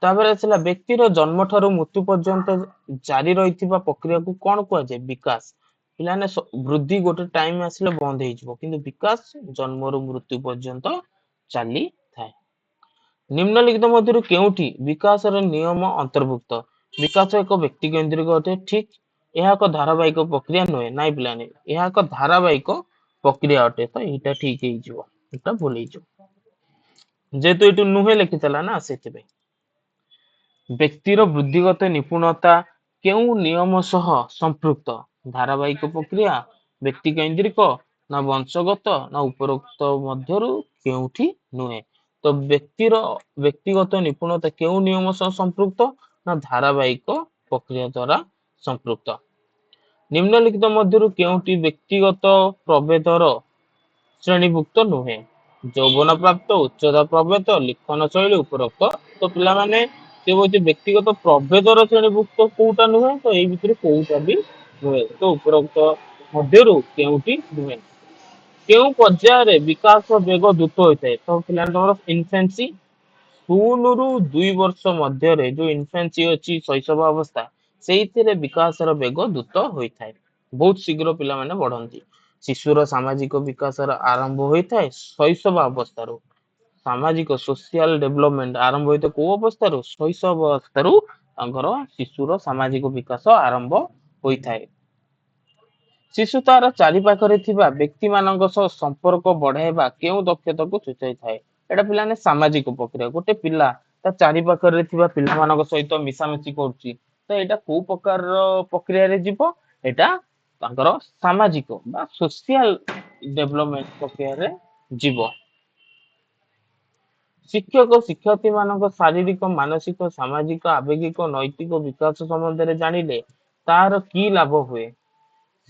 ତାପରେ ଆସିଲା ବ୍ୟକ୍ତିର ଜନ୍ମ ଠାରୁ ମୃତ୍ୟୁ ପର୍ଯ୍ୟନ୍ତ ଜାରି ରହିଥିବା ପ୍ରକ୍ରିୟାକୁ କଣ କୁହାଯାଏ? ବିକାଶ। ପିଲାମାନେ ବୃଦ୍ଧି ଗୋଟେ ଟାଇମ ଆସିଲେ ବନ୍ଦ ହେଇଯିବ, କିନ୍ତୁ ବିକାଶ ଜନ୍ମରୁ ମୃତ୍ୟୁ ପର୍ଯ୍ୟନ୍ତ ଚାଲିଥାଏ। ନିମ୍ନଲିଖିତ ମଧ୍ୟରୁ କେଉଁଠି ବିକାଶର ନିୟମ ଅନ୍ତର୍ଭୁକ୍ତ? ବିକାଶ ଏକ ବ୍ୟକ୍ତି କେନ୍ଦ୍ରିକ ଅଟେ, ଠିକ। ଏହା ଏକ ଧାରାବାହିକ ପ୍ରକ୍ରିୟା ନୁହେଁ। ନାଇଁ ପିଲାମାନେ, ଏହା ଏକ ଧାରାବାହିକ ପ୍ରକ୍ରିୟା ଅଟେ। ତ ଏଇଟା ଠିକ ହେଇଯିବ, ଏଇଟା ଭୁଲ ହେଇଯିବ। ଯେହେତୁ ଏଇଠୁ ନୁହେଁ ଲେଖିଥିଲା ନା, ସେଥିପାଇଁ। ବ୍ୟକ୍ତିର ବୃଦ୍ଧିଗତ ନିପୁଣତା କେଉଁ ନିୟମ ସହ ସମ୍ପୃକ୍ତ? ଧାରାବାହିକ ପ୍ରକ୍ରିୟା, ବ୍ୟକ୍ତି କେନ୍ଦ୍ରିକ, ନା ବଂଶଗତ, ନା ଉପରୋକ୍ତ ମଧ୍ୟରୁ କେଉଁଠି ନୁହେଁ? ତ ବ୍ୟକ୍ତିର ବ୍ୟକ୍ତିଗତ ନିପୁଣତା କେଉଁ ନିୟମ ସହ ସମ୍ପୃକ୍ତ? ନା ଧାରାବାହିକ ପ୍ରକ୍ରିୟା ଦ୍ୱାରା ସମ୍ପୃକ୍ତ। ନିମ୍ନଲିଖିତ ମଧ୍ୟରୁ କେଉଁଟି ବ୍ୟକ୍ତିଗତ ପ୍ରଭେଦର ଶ୍ରେଣୀଭୁକ୍ତ ନୁହେଁ? ଯୌବନ ପ୍ରାପ୍ତ, ଉଚ୍ଚତା ପ୍ରଭେଦ, ଲିଖନ ଶୈଳୀ, ଉପରୋକ୍ତ। ତ ପିଲାମାନେ ସେ ହଉଛି ବ୍ୟକ୍ତିଗତ ପ୍ରଭେଦର ଶ୍ରେଣୀଭୁକ୍ତ କୋଉଟା ନୁହେଁ? ତ ଏଇ ଭିତରେ କୋଉଟା ବି ନୁହେଁ। ତ ଉପରୋକ୍ତ ମଧ୍ୟରୁ କେଉଁଟି ନୁହେଁ? କେଉଁ ପର୍ଯ୍ୟାୟରେ ବିକାଶ ବେଗ ଦ୍ରୁତ ହୋଇଥାଏ? ତ ପିଲାମାନେ ତମର ଇନଫେନ୍ସି, 0 ରୁ 2 ବର୍ଷ ମଧ୍ୟରେ ଯୋଉ ଇନଫେନ୍ସି ଅଛି, ଶୈଶବ ଅବସ୍ଥା, ସେଇଥିରେ ବିକାଶର ବେଗ ଦ୍ରୁତ ହୋଇଥାଏ। ବହୁତ ଶୀଘ୍ର ପିଲାମାନେ ବଢନ୍ତି। ଶିଶୁର ସାମାଜିକ ବିକାଶର ଆରମ୍ଭ ହୋଇଥାଏ ଶୈଶବ ଅବସ୍ଥାରୁ। ସାମାଜିକ ସୋସିଆଲ ଡେଭଲପମେଣ୍ଟ ଆରମ୍ଭ ହୋଇଥାଏ କୋଉ ଅବସ୍ଥାରୁ? ଶୈଶବ ଅବସ୍ଥାରୁ ତାଙ୍କର ଶିଶୁର ସାମାଜିକ ବିକାଶ ଆରମ୍ଭ ହୋଇଥାଏ। ଶିଶୁ ତାର ଚାରିପାଖରେ ଥିବା ବ୍ୟକ୍ତିମାନଙ୍କ ସହ ସମ୍ପର୍କ ବଢାଇବା କେଉଁ ଦକ୍ଷତାକୁ ସୂଚାଇଥାଏ? ଏଇଟା ପିଲାମାନେ ସାମାଜିକ ପ୍ରକ୍ରିୟା। ଗୋଟେ ପିଲା ତା ଚାରିପାଖରେ ଥିବା ପିଲାମାନଙ୍କ ସହିତ ମିଶାମିଶି କରୁଛି, ତ ଏଇଟା କୋଉ ପ୍ରକାରର ପ୍ରକ୍ରିୟାରେ ଯିବ? ଏଇଟା ତାଙ୍କର ସାମାଜିକ ବା ସୋସିଆଲ ଡେଭଲପମେଣ୍ଟ ପ୍ରକ୍ରିୟାରେ ଯିବ। ଶିକ୍ଷକ ଶିକ୍ଷାର୍ଥୀ ମାନଙ୍କ ଶାରୀରିକ, ମାନସିକ, ସାମାଜିକ, ଆବେଗିକ, ନୈତିକ ବିକାଶ ସମ୍ବନ୍ଧରେ ଜାଣିଲେ ତାର କି ଲାଭ ହୁଏ?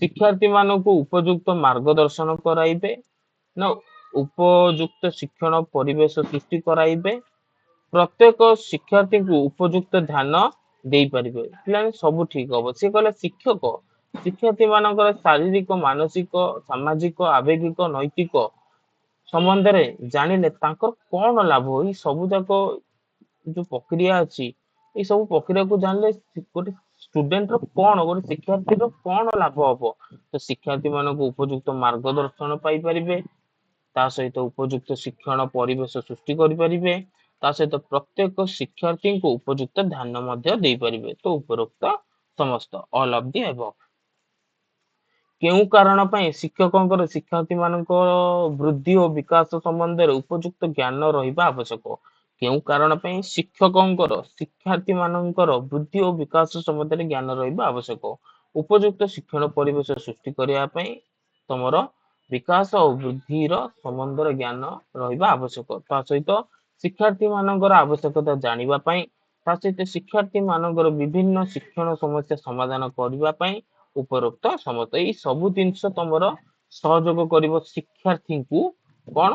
ଶିକ୍ଷାର୍ଥୀ ମାନଙ୍କୁ ଉପଯୁକ୍ତ ମାର୍ଗଦର୍ଶନ କରାଇବେ ନା ଉପଯୁକ୍ତ ଶିକ୍ଷଣ ପରିବେଶ ସୃଷ୍ଟି କରାଇବେ? ପ୍ରତ୍ୟେକ ଶିକ୍ଷାର୍ଥୀଙ୍କୁ ଉପଯୁକ୍ତ ଧ୍ୟାନ ଦେଇପାରିବେ? ପିଲାମାନେ ସବୁ ଠିକ ହବ। ସେ କହିଲେ ଶିକ୍ଷକ ଶିକ୍ଷାର୍ଥୀ ମାନଙ୍କର ଶାରୀରିକ, ମାନସିକ, ସାମାଜିକ, ଆବେଗିକ, ନୈତିକ ସମ୍ବନ୍ଧରେ ଜାଣିଲେ ତାଙ୍କର କଣ ଲାଭ? ଏଇ ସବୁ ଯାକ ଯୋଉ ପ୍ରକ୍ରିୟା ଅଛି, ଏଇ ସବୁ ପ୍ରକ୍ରିୟାକୁ ଜାଣିଲେ ଗୋଟେ ଷ୍ଟୁଡେଣ୍ଟ ର କଣ, ଗୋଟେ ଶିକ୍ଷାର୍ଥୀର କଣ ଲାଭ ହବ? ତ ଶିକ୍ଷାର୍ଥୀ ମାନଙ୍କୁ ଉପଯୁକ୍ତ ମାର୍ଗଦର୍ଶନ ପାଇପାରିବେ, ତା ସହିତ ଉପଯୁକ୍ତ ଶିକ୍ଷଣ ପରିବେଶ ସୃଷ୍ଟି କରିପାରିବେ, ତା ସହିତ ପ୍ରତ୍ୟେକ ଶିକ୍ଷାର୍ଥୀଙ୍କୁ ଉପଯୁକ୍ତ ଧ୍ୟାନ ମଧ୍ୟ ଦେଇପାରିବେ। ତ ଉପରୋକ୍ତ ସମସ୍ତ ଅଲ୍ ଅଫ୍ ଦି ଏବଭ୍। କେଉଁ କାରଣ ପାଇଁ ଶିକ୍ଷକଙ୍କର ଶିକ୍ଷାର୍ଥୀ ମାନଙ୍କର ବୃଦ୍ଧି ଓ ବିକାଶ ସମ୍ବନ୍ଧରେ ଉପଯୁକ୍ତ ଜ୍ଞାନ ରହିବା ଆବଶ୍ୟକ? କେଉଁ କାରଣ ପାଇଁ ଶିକ୍ଷକଙ୍କର ଶିକ୍ଷାର୍ଥୀ ମାନଙ୍କର ବୃଦ୍ଧି ଓ ବିକାଶ ସମ୍ବନ୍ଧରେ ଜ୍ଞାନ ରହିବା ଆବଶ୍ୟକ? ଉପଯୁକ୍ତ ଶିକ୍ଷଣ ପରିବେଶ ସୃଷ୍ଟି କରିବା ପାଇଁ ତମର ବିକାଶ ଓ ବୃଦ୍ଧିର ସମ୍ବନ୍ଧର ଜ୍ଞାନ ରହିବା ଆବଶ୍ୟକ। ତା ସହିତ ଶିକ୍ଷାର୍ଥୀ ମାନଙ୍କର ଆବଶ୍ୟକତା ଜାଣିବା ପାଇଁ, ତା ସହିତ ଶିକ୍ଷାର୍ଥୀ ମାନଙ୍କର ବିଭିନ୍ନ ଶିକ୍ଷଣ ସମସ୍ୟା ସମାଧାନ କରିବା ପାଇଁ ଉପରୋକ୍ତ ସମସ୍ତ। ଏଇ ସବୁ ଜିନିଷ ତମର ସହଯୋଗ କରିବ ଶିକ୍ଷାର୍ଥୀଙ୍କୁ କଣ?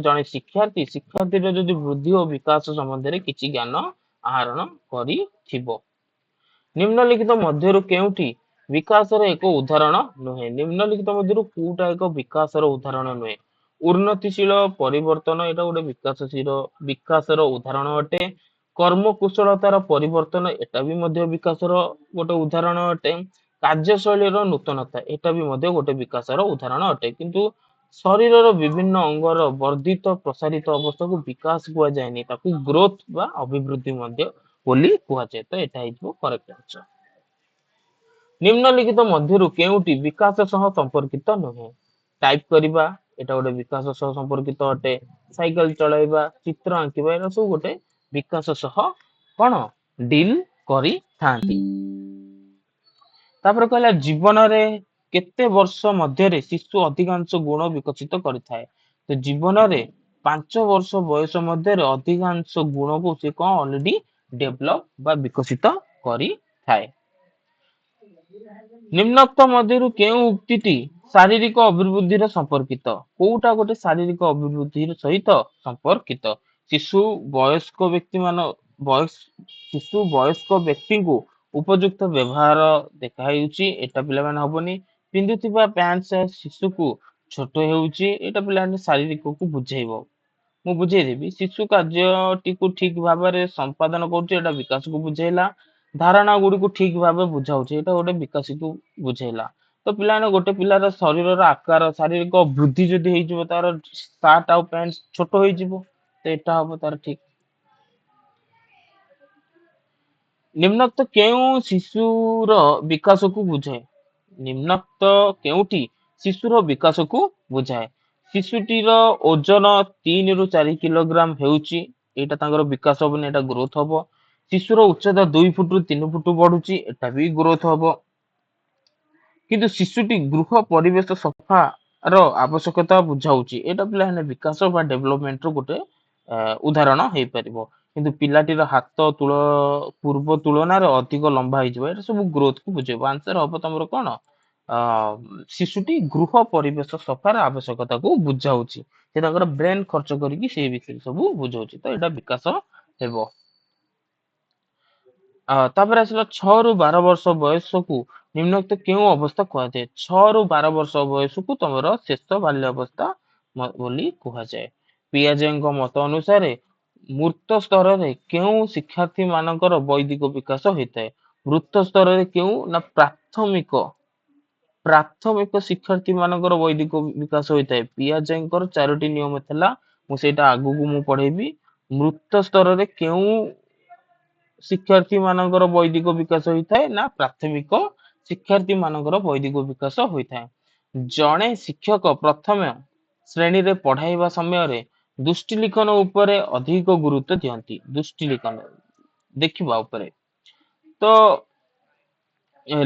ଜଣେ ଶିକ୍ଷାର୍ଥୀର ଯଦି ବୃଦ୍ଧି ଓ ବିକାଶ ସମ୍ବନ୍ଧରେ କିଛି ଜ୍ଞାନ ଆହରଣ କରିଥିବ। ନିମ୍ନଲିଖିତ ମଧ୍ୟରୁ କେଉଁଠି ବିକାଶର ଏକ ଉଦାହରଣ ନୁହେଁ? ନିମ୍ନଲିଖିତ ମଧ୍ୟରୁ କୋଉଟା ଏକ ବିକାଶର ଉଦାହରଣ ନୁହେଁ? ଉନ୍ନତିଶୀଳ ପରିବର୍ତ୍ତନ ଏଇଟା ଗୋଟେ ବିକାଶର ଉଦାହରଣ ଅଟେ। କର୍ମ କୁଶଳତାର ପରିବର୍ତ୍ତନ ଏଟା ବି ମଧ୍ୟ ବିକାଶର ଗୋଟେ ଉଦାହରଣ ଅଟେ। କାର୍ଯ୍ୟଶୈଳୀର ନୂତନତା ଏଟା ବି ମଧ୍ୟ ଗୋଟେ ବିକାଶର ଉଦାହରଣ ଅଟେ। କିନ୍ତୁ ଶରୀରର ବିଭିନ୍ନ ଅଙ୍ଗର ବର୍ଦ୍ଧିତ ପ୍ରସାରିତ ଅବସ୍ଥାକୁ ବିକାଶ କୁହାଯାଏନି, ତାକୁ ଗ୍ରୋଥ ବା ଅଭିବୃଦ୍ଧି ମଧ୍ୟ ବୋଲି କୁହାଯାଏ। ତ ଏଟା ହେଇଯିବ କରେକ୍ଟ ଆନ୍ସର। ନିମ୍ନଲିଖିତ ମଧ୍ୟରୁ କେଉଁଟି ବିକାଶ ସହ ସମ୍ପର୍କିତ ନୁହେଁ? ଟାଇପ କରିବା ଏଟା ଗୋଟେ ବିକାଶ ସହ ସମ୍ପର୍କିତ ଅଟେ। ସାଇକେଲ ଚଳାଇବା, ଚିତ୍ର ଆଙ୍କିବା ଏରା ସବୁ ଗୋଟେ ବିକାଶ ସହ କଣ ଡିଲ୍ କରିଥାନ୍ତି। ତାପରେ କହିଲା ଜୀବନରେ କେତେ ବର୍ଷ ମଧ୍ୟରେ ଶିଶୁ ଅଧିକାଂଶ ଗୁଣ ବିକଶିତ କରିଥାଏ? ତ ଜୀବନରେ 5 ବର୍ଷ ବୟସ ମଧ୍ୟରେ ଅଧିକାଂଶ ଗୁଣକୁ ସେ କଣ ଅଲରେଡି ଡେଭଲପ ବା ବିକଶିତ କରିଥାଏ। ନିମ୍ନୋକ୍ତ ମଧ୍ୟରୁ କେଉଁ ଉକ୍ତିଟି ଶାରୀରିକ ଅଭିବୃଦ୍ଧିର ସମ୍ପର୍କିତ? କୋଉଟା ଗୋଟେ ଶାରୀରିକ ଅଭିବୃଦ୍ଧି ସହିତ ସମ୍ପର୍କିତ? ଶିଶୁ ବୟସ୍କ ବ୍ୟକ୍ତି ଶିଶୁ ବୟସ୍କ ବ୍ୟକ୍ତିଙ୍କୁ ଉପଯୁକ୍ତ ବ୍ୟବହାର ଦେଖାଯାଉଛି, ଏଟା ପିଲାମାନେ ହବନି। ପିନ୍ଧୁଥିବା ପ୍ୟାଣ୍ଟ ସାର୍ଟ ଶିଶୁକୁ ଛୋଟ ହେଉଛି, ଏଇଟା ପିଲାମାନେ ଶାରୀରିକକୁ ବୁଝେଇବ। ମୁଁ ବୁଝେଇଦେବି। ଶିଶୁ କାର୍ଯ୍ୟଟିକୁ ଠିକ ଭାବରେ ସମ୍ପାଦନ କରୁଛି, ଏଟା ବିକାଶକୁ ବୁଝେଇଲା। ଧାରଣା ଗୁଡିକୁ ଠିକ ଭାବେ ବୁଝାଉଛି, ଏଇଟା ଗୋଟେ ବିକାଶକୁ ବୁଝେଇଲା। ତ ପିଲାମାନେ ଗୋଟେ ପିଲାର ଶରୀରର ଆକାର ଶାରୀରିକ ବୃଦ୍ଧି ଯଦି ହେଇଯିବ, ତାର ସାର୍ଟ ଆଉ ପ୍ୟାଣ୍ଟ ଛୋଟ ହେଇଯିବ, ତ ଏଟା ହବ ତାର ଠିକ। ନିମ୍ନୋକ୍ତ କେଉଁ ଶିଶୁର ବିକାଶକୁ ବୁଝାଏ? ନିମ୍ନୋକ୍ତ କେଉଁଟି ଶିଶୁର ବିକାଶକୁ ବୁଝାଏ? ଶିଶୁଟିର ଓଜନ 3 ରୁ 4 କିଲୋଗ୍ରାମ ହେଉଛି, ଏଇଟା ତାଙ୍କର ବିକାଶ ହବନି, ଏଇଟା ଗ୍ରୋଥ ହବ। ଶିଶୁର ଉଚ୍ଚତା 2 ଫୁଟ ରୁ 3 ଫୁଟ ବଢୁଛି, ଏଟା ବି ଗ୍ରୋଥ ହବ। କିନ୍ତୁ ଶିଶୁଟି ଗୃହ ପରିବେଶ ସଫା ର ଆବଶ୍ୟକତା ବୁଝାଉଛି, ଏଇଟା ପିଲାମାନେ ବିକାଶ ବା ଡେଭଲପମେଣ୍ଟ ର ଗୋଟେ ଉଦାହରଣ ହେଇପାରିବ। କିନ୍ତୁ ପିଲାଟିର ହାତ ପୂର୍ବ ତୁଳନାରେ ଅଧିକ ଲମ୍ବା ହେଇଯିବ, ଏଇଟା ସବୁ ଗ୍ରୋଥ କୁ ବୁଝେଇବ। ଆନ୍ସର ହବ ତମର କଣ? ଶିଶୁଟି ଗୃହ ପରିବେଶ ସଫାର ଆବଶ୍ୟକତାକୁ ବୁଝାଉଛି। ସେ ତାଙ୍କର ବ୍ରେନ ଖର୍ଚ୍ଚ କରିକି ସେଇ ବିଷୟରେ ସବୁ ବୁଝାଉଛି, ତ ଏଇଟା ବିକାଶ ହେବ। ତାପରେ ଆସିଲା 6 ରୁ 12 ବର୍ଷ ବୟସକୁ ନିମ୍ନୋକ୍ତ କେଉଁ ଅବସ୍ଥା କୁହାଯାଏ? 6 ରୁ 12 ବର୍ଷ ବୟସକୁ ତମର ଶେଷ ବାଲ୍ୟ ଅବସ୍ଥା ବୋଲି କୁହାଯାଏ। ପିଆଜେଙ୍କ ମତ ଅନୁସାରେ ମୂର୍ତ୍ତ ସ୍ତରରେ କେଉଁ ଶିକ୍ଷାର୍ଥୀ ମାନଙ୍କର ବୈଦିକ ବିକାଶ ହୋଇଥାଏ? ମୃତ ସ୍ତରରେ କେଉଁ ନା ପ୍ରାଥମିକ ଶିକ୍ଷାର୍ଥୀ ମାନଙ୍କର ବୈଦିକ ବିକାଶ ହୋଇଥାଏ। ପିଆଜେଙ୍କର 4ଟି ନିୟମ ଥିଲା, ମୁଁ ସେଇଟା ଆଗକୁ ମୁଁ ପଢେଇବି। ମୃତ ସ୍ତରରେ କେଉଁ ଶିକ୍ଷାର୍ଥୀ ମାନଙ୍କର ବୈଦିକ ବିକାଶ ହୋଇଥାଏ? ନା ପ୍ରାଥମିକ ଶିକ୍ଷାର୍ଥୀ ମାନଙ୍କର ବୈଦିକ ବିକାଶ ହୋଇଥାଏ। ଜଣେ ଶିକ୍ଷକ ପ୍ରଥମ ଶ୍ରେଣୀରେ ପଢାଇବା ସମୟରେ ଦୃଷ୍ଟି ଲିଖନ ଉପରେ ଅଧିକ ଗୁରୁତ୍ୱ ଦିଅନ୍ତି। ଦୃଷ୍ଟି ଲିଖନ ଦେଖିବା ଉପରେ ତ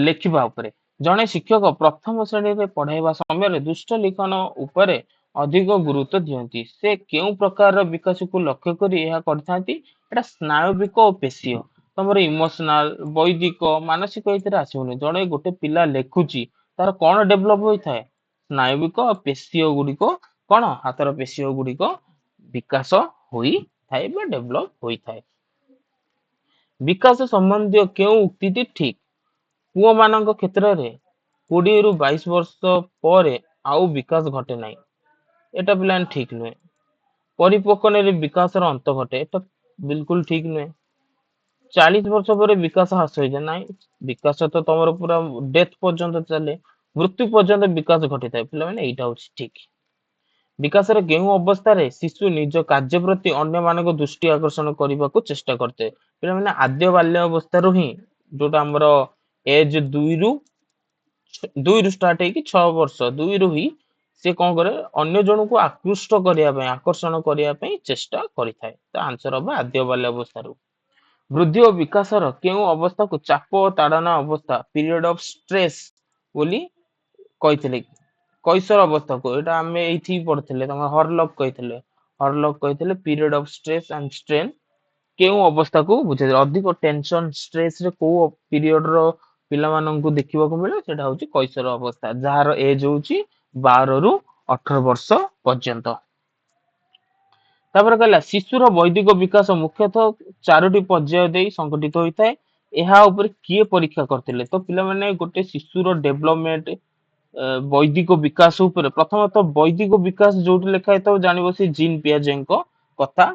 ଲେଖିବା ଉପରେ ଜଣେ ଶିକ୍ଷକ ପ୍ରଥମ ଶ୍ରେଣୀରେ ପଢାଇବା ସମୟରେ ଦୃଷ୍ଟି ଲିଖନ ଉପରେ ଅଧିକ ଗୁରୁତ୍ୱ ଦିଅନ୍ତି। ସେ କେଉଁ ପ୍ରକାରର ବିକାଶକୁ ଲକ୍ଷ୍ୟ କରି ଏହା କରିଥାନ୍ତି? ଏଟା ସ୍ନାୟବିକ ଓ ପେଶୀୟ। ତମର ଇମୋସନାଲ ବୈଦିକ ମାନସିକ ଏଥିରେ ଆସିବନି। ଜଣେ ଗୋଟେ ପିଲା ଲେଖୁଛି ତାର କଣ ଡେଭଲପ ହୋଇଥାଏ? ସ୍ନାୟବିକ ଆଉ ପେଶୀୟ ଗୁଡିକ କଣ ହାତର ପେଶୀୟ ଗୁଡିକ ବିକାଶ ହୋଇଥାଏ ବା ଡେଭଲପ ହୋଇଥାଏ। ବିକାଶ ସମ୍ବନ୍ଧୀୟ କେଉଁ ଉକ୍ତିଟି ଠିକ? ପୁଅ ମାନଙ୍କ କ୍ଷେତ୍ରରେ 20 ରୁ 22 ବର୍ଷ ପରେ ଆଉ ବିକାଶ ଘଟେ ନାହିଁ। ଏଟା ପିଲାମାନେ ଠିକ ନୁହେଁ। ପରିପକ୍ୱନରେ ବିକାଶର ଅନ୍ତ ଘଟେ। ଏଟା ବିଲକୁଲ ଠିକ ନୁହେଁ। 40 ବର୍ଷ ପରେ ବିକାଶ ହ୍ରାସ ହୋଇଯାଏ ନାହିଁ। ବିକାଶ ତ ତମର ପୁରା ଡେଥ ପର୍ଯ୍ୟନ୍ତ ଚାଲେ, ମୃତ୍ୟୁ ପର୍ଯ୍ୟନ୍ତ ବିକାଶ ଘଟିଥାଏ। ପିଲାମାନେ ଏଇଟା ହଉଛି ଠିକ। ବିକାଶର କେଉଁ ଅବସ୍ଥାରେ ଶିଶୁ ନିଜ କାର୍ଯ୍ୟ ପ୍ରତି ଅନ୍ୟମାନଙ୍କ ଦୃଷ୍ଟି ଆକର୍ଷଣ କରିବାକୁ ଚେଷ୍ଟା କରିଥାଏ? ପିଲାମାନେ ଆଦ୍ୟ ବାଲ୍ୟ ଅବସ୍ଥାରୁ ହିଁ, ଯୋଉଟା ଆମର ଏଜ 2ରୁ ଷ୍ଟାର୍ଟ ହେଇକି 6 ବର୍ଷ, 2ରୁ ହିଁ ସେ କଣ କରେ ଅନ୍ୟ ଜଣଙ୍କୁ ଆକୃଷ୍ଟ କରିବା ପାଇଁ ଆକର୍ଷଣ କରିବା ପାଇଁ ଚେଷ୍ଟା କରିଥାଏ। ତ ଆନ୍ସର ହବ ଆଦ୍ୟ ବାଲ୍ୟ ଅବସ୍ଥାରୁ। ବୃଦ୍ଧି ଓ ବିକାଶର କେଉଁ ଅବସ୍ଥାକୁ ଚାପ ଓ ତାଡ଼ନା ଅବସ୍ଥା ପିରିୟଡ ଅଫ ଷ୍ଟ୍ରେସ୍ ବୋଲି କହିଥିଲେ? କୈଶୋର ଅବସ୍ଥାକୁ, ଏଇଟା ଆମେ ଏଇଠି ପଢିଥିଲେ, ତମ ହରଲକ କହିଥିଲେ। ହରଲକ କହିଥିଲେ period of stress and strain କେଉଁ ଅବସ୍ଥାକୁ ବୁଝାଯାଏ? ଅଧିକ ଟେନସନ ଷ୍ଟ୍ରେସ ରେ କୋଉ ପିରିୟଡ ର ପିଲାମାନଙ୍କୁ ଦେଖିବାକୁ ମିଳେ? ସେଟା ହଉଛି କୈଶୋର ଅବସ୍ଥା, ଯାହାର ଏଜ ହଉଛି 12 ରୁ 18 ବର୍ଷ ପର୍ଯ୍ୟନ୍ତ। ତାପରେ କହିଲା ଶିଶୁର ବୈଦିକ ବିକାଶ ମୁଖ୍ୟତଃ 4ଟି ପର୍ଯ୍ୟାୟ ଦେଇ ସଂଗଠିତ ହୋଇଥାଏ। ଏହା ଉପରେ କିଏ ପରୀକ୍ଷା କରିଥିଲେ? ତ ପିଲାମାନେ ଗୋଟେ ଶିଶୁର ଡେଭଲପମେଣ୍ଟ ବୈଦିକ ବିକାଶ ଉପରେ ପ୍ରଥମତଃ ବୈଦିକ ବିକାଶ ଯୋଉଠି ଲେଖା ହେଇଥିବ ଜାଣିବ ସେ ଜିନ୍ ପିଆଜେଙ୍କ କଥା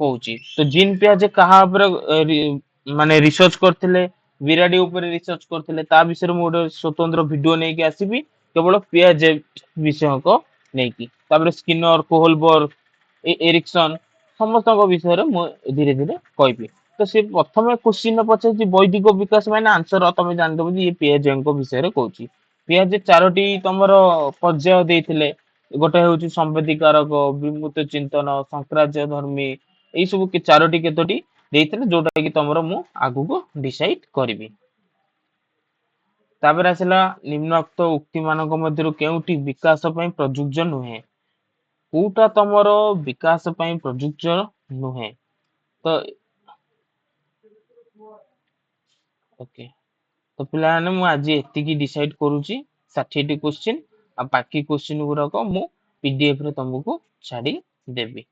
କହୁଛି। ତ ଜିନ୍ ପିଆଜେ କାହା ଉପରେ ମାନେ ରିସର୍ଚ୍ଚ କରିଥିଲେ? ବିରାଡି ଉପରେ ରିସର୍ଚ୍ଚ କରିଥିଲେ। ତା ବିଷୟରେ ମୁଁ ଗୋଟେ ସ୍ୱତନ୍ତ୍ର ଭିଡିଓ ନେଇକି ଆସିବି କେବଳ ପିଆଜେ ବିଷୟକ ନେଇକି। ତାପରେ ସ୍କିନର, କୋହଲବର୍ଗ, ଏରିକସନ ସମସ୍ତଙ୍କ ବିଷୟରେ ମୁଁ ଧୀରେ ଧୀରେ କହିବି। ତ ସେ ପ୍ରଥମେ କୋଶ୍ଚିନ୍ ପଚାରିଛି ବୈଦିକ ବିକାଶ ମାନେ ଆନ୍ସର ତମେ ଜାଣିଦବ ଯେ ଇଏ ପିଆଜେଙ୍କ ବିଷୟରେ କହୁଛି। ପିଆଜେ 4ଟି ତମର ପର୍ଯ୍ୟାୟ ଦେଇଥିଲେ। ଗୋଟେ ହଉଛି ସମ୍ବେଦୀକାରକ, ବିମୂର୍ତ୍ତ ଚିନ୍ତନ, ଶଙ୍କରାଚାର୍ଯ୍ୟ ଧର୍ମୀ, ଏଇ ସବୁ 4ଟି କେତୋଟି ଦେଇଥିଲେ, ଯୋଉଟା କି ତମର ମୁଁ ଆଗକୁ ଡିସାଇଡ କରିବି। ତାପରେ ଆସିଲା ନିମ୍ନୋକ୍ତ ଉକ୍ତି ମାନଙ୍କ ମଧ୍ୟରୁ କେଉଁଟି ବିକାଶ ପାଇଁ ପ୍ରଯୁଜ୍ୟ ନୁହେଁ? କୋଉଟା ତମର ବିକାଶ ପାଇଁ ପ୍ରଯୁଜ୍ୟ ନୁହେଁ? ତ ଓକେ, ତ ପିଲାମାନେ ମୁଁ ଆଜି ଏତିକି ଡିସାଇଡ କରୁଛି 60ଟି କୋଶ୍ଚିନ୍, ଆଉ ବାକି କୋଶ୍ଚିନ୍ ଗୁଡାକ ମୁଁ ପିଡିଏଫ ରେ ତମକୁ ଛାଡି ଦେବି।